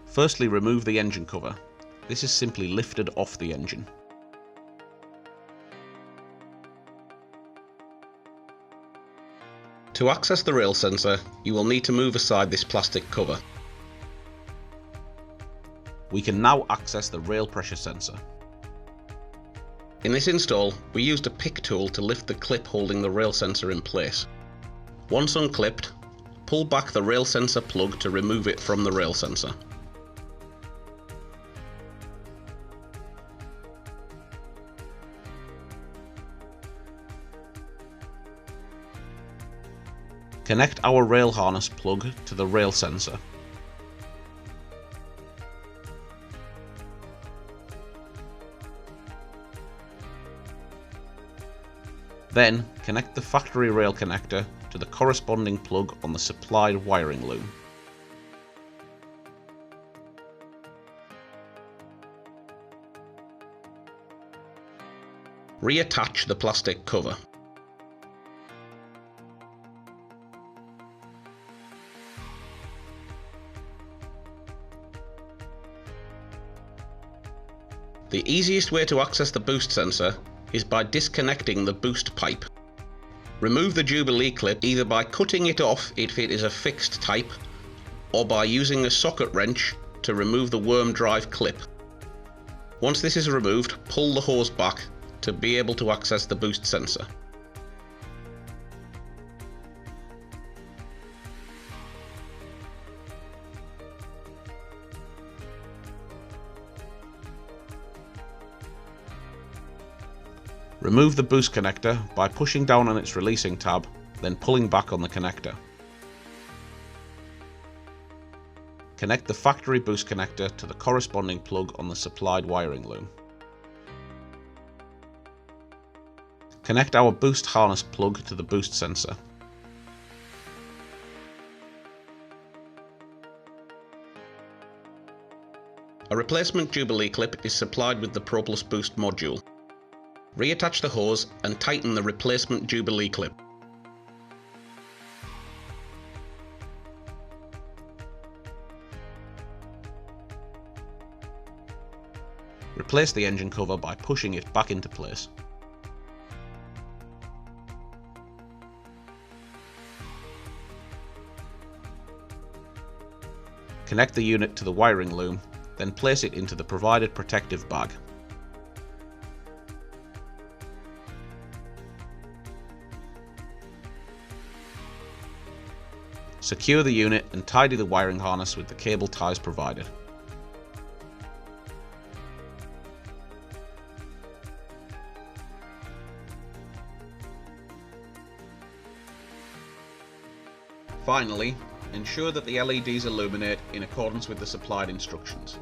Firstly, remove the engine cover. This is simply lifted off the engine. To access the rail sensor, you will need to move aside this plastic cover. We can now access the rail pressure sensor. In this install, we used a pick tool to lift the clip holding the rail sensor in place. Once unclipped, pull back the rail sensor plug to remove it from the rail sensor. Connect our rail harness plug to the rail sensor. Then, connect the factory rail connector to the corresponding plug on the supplied wiring loom. Reattach the plastic cover. The easiest way to access the boost sensor is by disconnecting the boost pipe. Remove the Jubilee clip either by cutting it off if it is a fixed type, or by using a socket wrench to remove the worm drive clip. Once this is removed, pull the hose back to be able to access the boost sensor. Remove the boost connector by pushing down on its releasing tab, then pulling back on the connector. Connect the factory boost connector to the corresponding plug on the supplied wiring loom. Connect our boost harness plug to the boost sensor. A replacement Jubilee clip is supplied with the Pro Plus Boost module. Reattach the hose and tighten the replacement Jubilee clip. Replace the engine cover by pushing it back into place. Connect the unit to the wiring loom, then place it into the provided protective bag. Secure the unit and tidy the wiring harness with the cable ties provided. Finally, ensure that the LEDs illuminate in accordance with the supplied instructions.